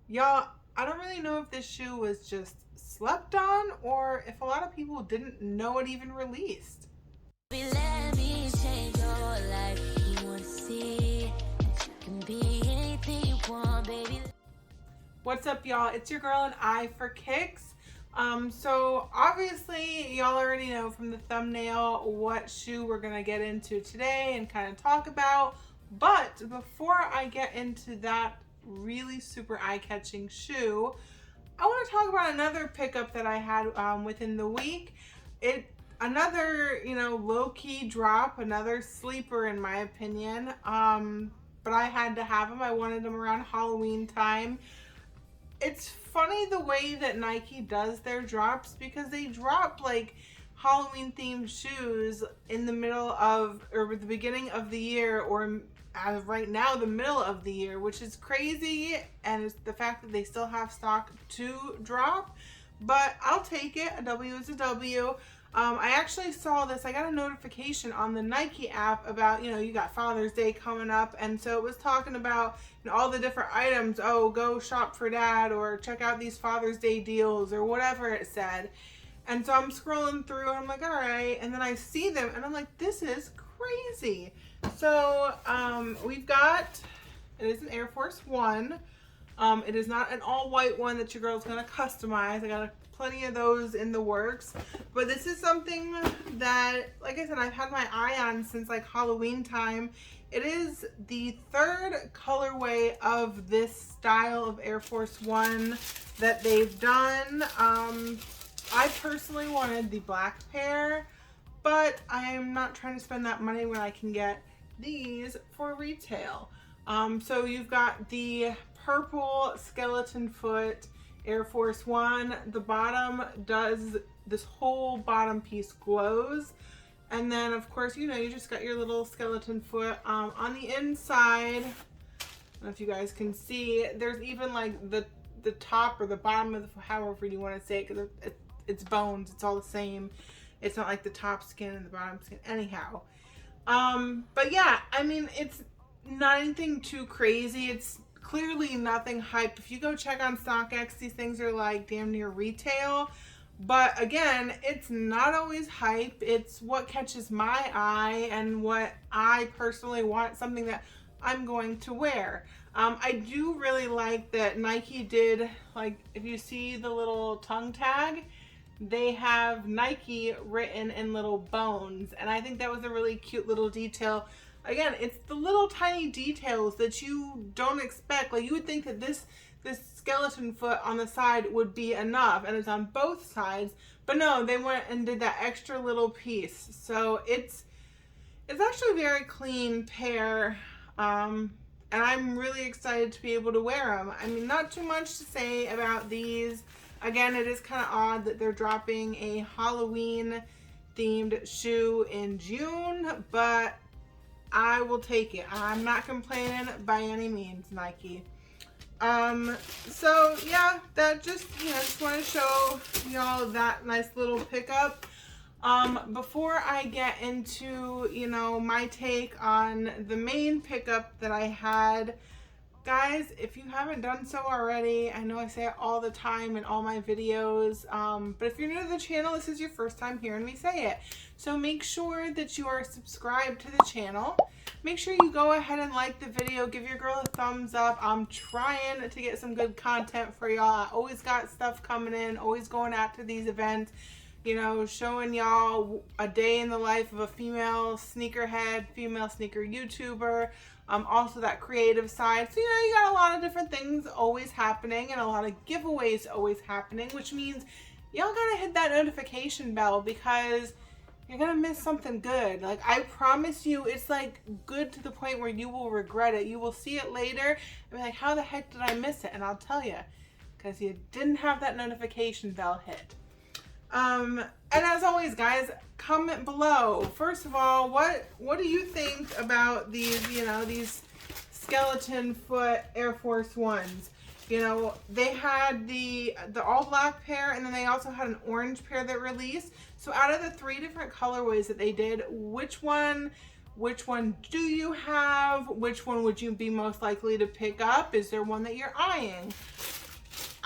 Y'all, I don't really know if this shoe was just slept on or if a lot of people didn't know it even released. Let me change your life. You want to see that you can be anything you want, baby. What's up, y'all? It's your girl AnEyeIVKicks. So obviously y'all already know from the thumbnail what shoe we're gonna get into today and kind of talk about. But before I get into that really super eye-catching shoe, I want to talk about another pickup that I had within the week. Another, low-key drop, another sleeper in my opinion. But I had to have them. I wanted them around Halloween time. It's funny the way that Nike does their drops, because they drop like Halloween themed shoes in the middle of, or the beginning of the year, or as of right now, the middle of the year, which is crazy. And it's the fact that they still have stock to drop, but I'll take it. A W is a W. I actually saw this. I got a notification on the Nike app about, you got Father's Day coming up. And so it was talking about all the different items. Oh, go shop for dad, or check out these Father's Day deals, or whatever it said. And so I'm scrolling through and I'm like, all right. And then I see them and I'm like, this is crazy. So we've got, it is an Air Force One. It is not an all white one that your girl's gonna customize. I got plenty of those in the works, but this is something that, like I said, I've had my eye on since like Halloween time. It is the third colorway of this style of Air Force One that they've done. I personally wanted the black pair, but I'm not trying to spend that money when I can get these for retail. So you've got the purple skeleton foot Air Force One. The bottom does, this whole bottom piece glows. And then of course, you just got your little skeleton foot. On the inside, I don't know if you guys can see, there's even like the top or the bottom of the, however you want to say it, because it's bones, it's all the same. It's not like the top skin and the bottom skin anyhow. But yeah, I mean, it's not anything too crazy. It's clearly nothing hype. If you go check on StockX, these things are like damn near retail. But again, it's not always hype. It's what catches my eye and what I personally want, something that I'm going to wear. I do really like that Nike did, like, if you see the little tongue tag, they have Nike written in little bones. And I think that was a really cute little detail. Again, it's the little tiny details that you don't expect. Like, you would think that this skeleton foot on the side would be enough, and it's on both sides, but no, they went and did that extra little piece. So it's actually a very clean pair, and I'm really excited to be able to wear them. I mean, not too much to say about these. Again, it is kind of odd that they're dropping a Halloween themed shoe in June, but I will take it. I'm not complaining by any means, Nike. So yeah, that just want to show y'all that nice little pickup. Before I get into, my take on the main pickup that I had, guys, if you haven't done so already, I know I say it all the time in all my videos, but if you're new to the channel, this is your first time hearing me say it. So make sure that you are subscribed to the channel. Make sure you go ahead and like the video, give your girl a thumbs up. I'm trying to get some good content for y'all. I always got stuff coming in, always going out to these events, showing y'all a day in the life of a female sneakerhead, female sneaker YouTuber. Also that creative side. So, you got a lot of different things always happening and a lot of giveaways always happening, which means y'all gotta hit that notification bell, because you're gonna miss something good. Like, I promise you, it's like good to the point where you will regret it. You will see it later and be like, how the heck did I miss it? And I'll tell you, because you didn't have that notification bell hit. And as always, guys, comment below. First of all, what do you think about these, these skeleton foot Air Force Ones? They had the all black pair, and then they also had an orange pair that released. So out of the 3 different colorways that they did, which one do you have? Which one would you be most likely to pick up? Is there one that you're eyeing?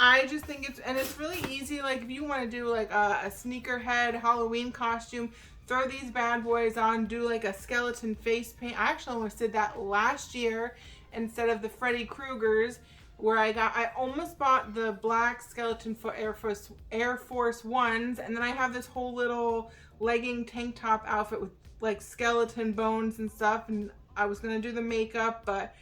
I just think it's really easy. Like if you want to do like a sneakerhead Halloween costume, throw these bad boys on, do like a skeleton face paint. I actually almost did that last year instead of the Freddy Kruegers, where I almost bought the black skeleton foot Air Force Ones, and then I have this whole little legging tank top outfit with like skeleton bones and stuff, and I was gonna do the makeup, but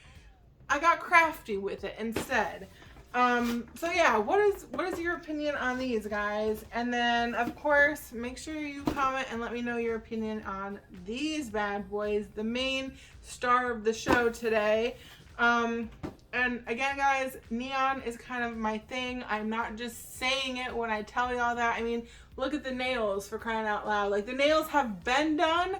I got crafty with it instead. So yeah, what is your opinion on these, guys? And then of course, make sure you comment and let me know your opinion on these bad boys, the main star of the show today. And again, guys, neon is kind of my thing. I'm not just saying it when I tell y'all that. I mean, look at the nails, for crying out loud. Like, the nails have been done,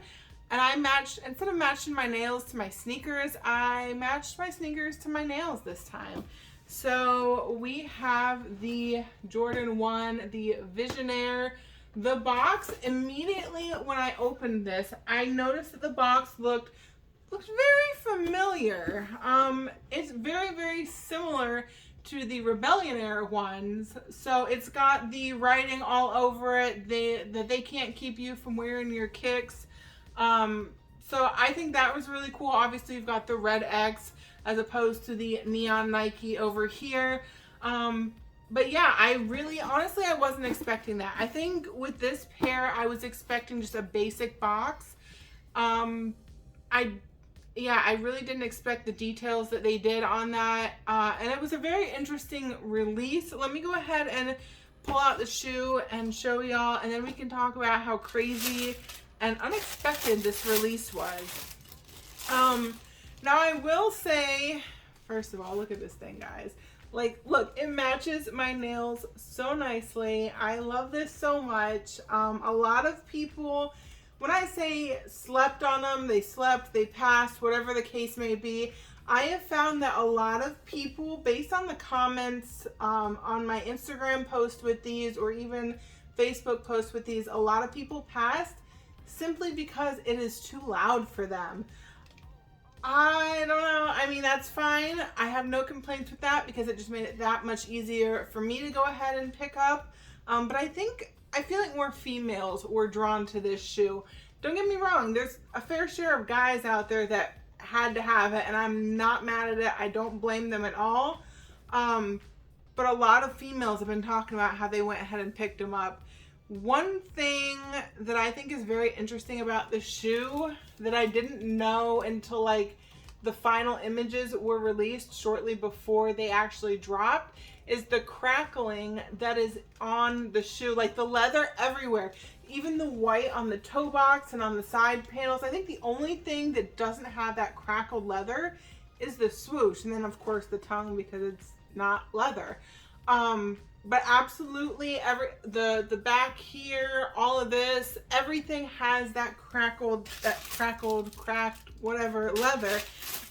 and I matched, instead of matching my nails to my sneakers, I matched my sneakers to my nails this time. So we have the Jordan 1, the Visionaire. The box, immediately when I opened this, I noticed that the box looked very familiar. It's very, very similar to the Rebellionaire ones. So it's got the writing all over it, that they can't keep you from wearing your kicks. So I think that was really cool. Obviously, you've got the red X as opposed to the neon Nike over here. But yeah, honestly, I wasn't expecting that. I think with this pair, I was expecting just a basic box. I really didn't expect the details that they did on that. And it was a very interesting release. Let me go ahead and pull out the shoe and show y'all, and then we can talk about how crazy and unexpected this release was. Now I will say, first of all, look at this thing, guys. Like, look, it matches my nails so nicely. I love this so much. A lot of people, when I say slept on them, they slept, they passed, whatever the case may be. I have found that a lot of people, based on the comments on my Instagram post with these, or even Facebook post with these, a lot of people passed simply because it is too loud for them. I don't know. I mean, that's fine. I have no complaints with that because it just made it that much easier for me to go ahead and pick up. But I feel like more females were drawn to this shoe. Don't get me wrong. There's a fair share of guys out there that had to have it, and I'm not mad at it. I don't blame them at all. But a lot of females have been talking about how they went ahead and picked them up. One thing that I think is very interesting about the shoe that I didn't know until like the final images were released shortly before they actually dropped is the crackling that is on the shoe, like the leather everywhere, even the white on the toe box and on the side panels. I think the only thing that doesn't have that crackled leather is the swoosh, and then of course the tongue because it's not leather. But absolutely the back here, all of this, everything has that cracked, whatever, leather.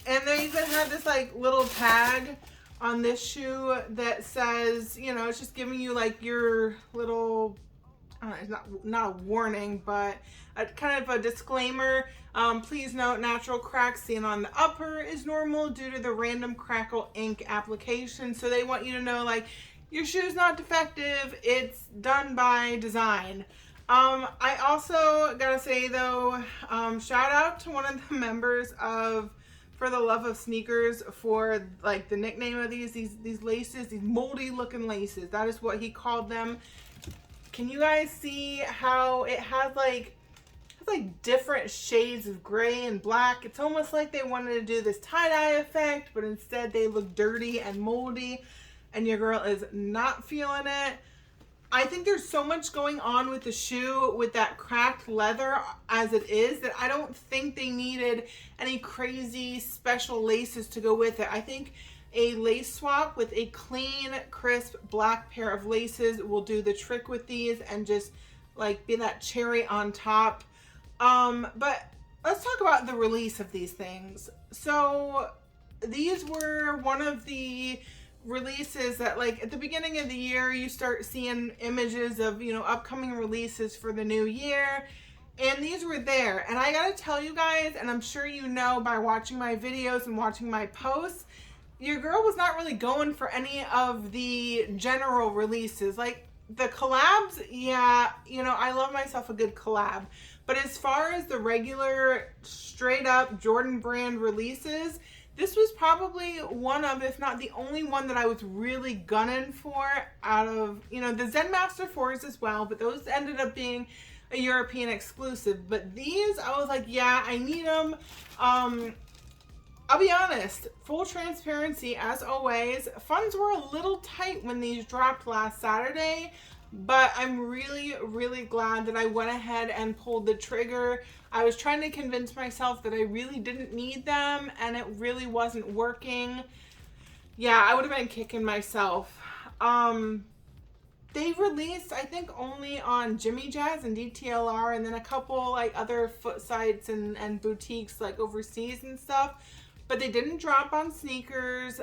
And they even have this like little tag on this shoe that says, you know, it's just giving you like your little, it's not a warning, but a kind of a disclaimer. Please note, natural cracks seen on the upper is normal due to the random crackle ink application. So they want you to know, like, your shoe's not defective, it's done by design. I also gotta say though, shout out to one of the members of For the Love of Sneakers for like the nickname of these laces, these moldy looking laces. That is what he called them. Can you guys see how it has like different shades of gray and black? It's almost like they wanted to do this tie-dye effect, but instead they look dirty and moldy, and your girl is not feeling it. I think there's so much going on with the shoe with that cracked leather as it is that I don't think they needed any crazy special laces to go with it. I think a lace swap with a clean, crisp black pair of laces will do the trick with these and just like be that cherry on top. But let's talk about the release of these things. So these were one of the releases that, like, at the beginning of the year you start seeing images of, you know, upcoming releases for the new year, and these were there. And I gotta tell you guys, and I'm sure you know by watching my videos and watching my posts, your girl was not really going for any of the general releases. Like the collabs, yeah, you know, I love myself a good collab. But as far as the regular straight up Jordan brand releases, this was probably one of, if not the only one that I was really gunning for out of, you know, the Zen Master 4s as well, but those ended up being a European exclusive. But these, I was like, yeah, I need them. I'll be honest, full transparency, as always, funds were a little tight when these dropped last Saturday, but I'm really, really glad that I went ahead and pulled the trigger. I was trying to convince myself that I really didn't need them, and it really wasn't working. Yeah, I would have been kicking myself. They released, I think, only on Jimmy Jazz and DTLR, and then a couple like other foot sites and boutiques like overseas and stuff. But they didn't drop on sneakers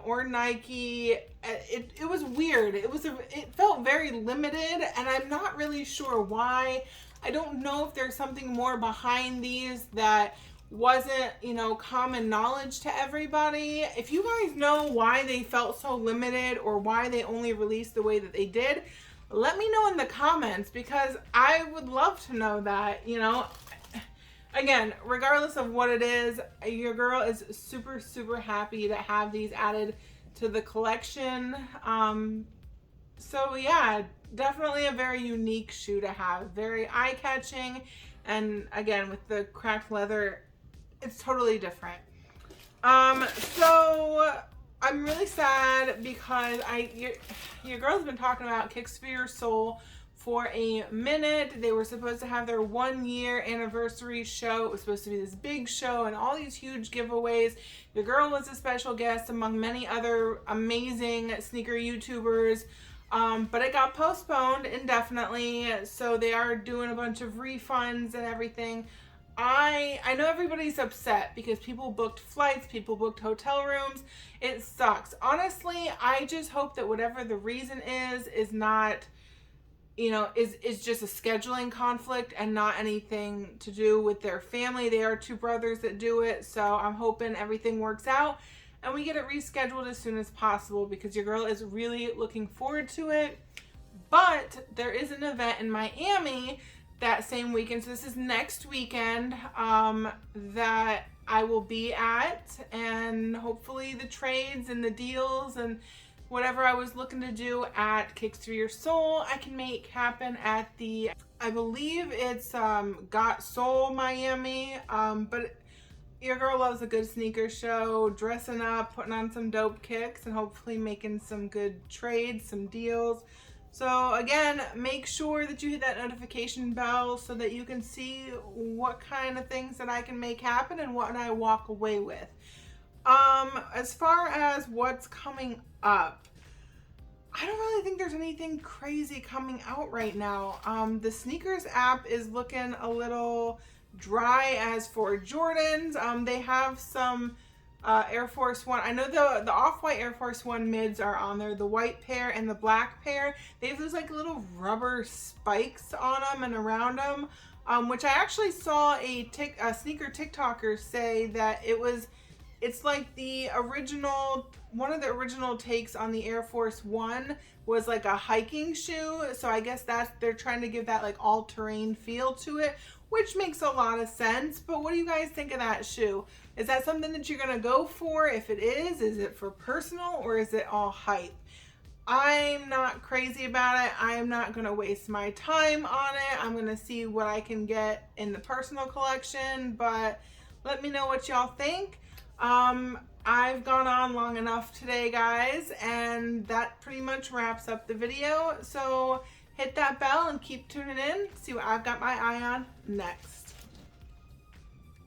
or Nike. It was weird. It felt very limited, and I'm not really sure why. I don't know if there's something more behind these that wasn't, you know, common knowledge to everybody. If you guys know why they felt so limited or why they only released the way that they did, let me know in the comments, because I would love to know that, you know. Again, regardless of what it is, your girl is super, super happy to have these added to the collection. So yeah, definitely a very unique shoe to have. Very eye-catching. And again, with the cracked leather, it's totally different. So I'm really sad because your girl's been talking about Kicks for Your Soul for a minute. They were supposed to have their 1-year anniversary show. It was supposed to be this big show and all these huge giveaways. Your girl was a special guest among many other amazing sneaker YouTubers. But it got postponed indefinitely, so they are doing a bunch of refunds and everything. I know everybody's upset because people booked flights, people booked hotel rooms. It sucks. Honestly, I just hope that whatever the reason is not, you know, is just a scheduling conflict and not anything to do with their family. They are 2 brothers that do it, so I'm hoping everything works out and we get it rescheduled as soon as possible, because your girl is really looking forward to it. But there is an event in Miami that same weekend, so this is next weekend, that I will be at, and hopefully the trades and the deals and whatever I was looking to do at Kicks for Your Soul, I can make happen at the, I believe it's Got Soul Miami, but your girl loves a good sneaker show, dressing up, putting on some dope kicks, and hopefully making some good trades, some deals. So again, make sure that you hit that notification bell so that you can see what kind of things that I can make happen and what I walk away with. As far as what's coming up, I don't really think there's anything crazy coming out right now. The sneakers app is looking a little dry as for Jordans. They have some Air Force One. I know the off-white Air Force One mids are on there. The white pair and the black pair, they have those like little rubber spikes on them and around them, which I actually saw a sneaker TikToker say that it's like the original, one of the original takes on the Air Force One was like a hiking shoe. So I guess they're trying to give that like all-terrain feel to it, which makes a lot of sense. But what do you guys think of that shoe? Is that something that you're gonna go for? If it is it for personal or is it all hype? I'm not crazy about it. I'm not gonna waste my time on it. I'm gonna see what I can get in the personal collection, but let me know what y'all think. I've gone on long enough today, guys, and that pretty much wraps up the video. So hit that bell and keep tuning in. See what I've got my eye on next.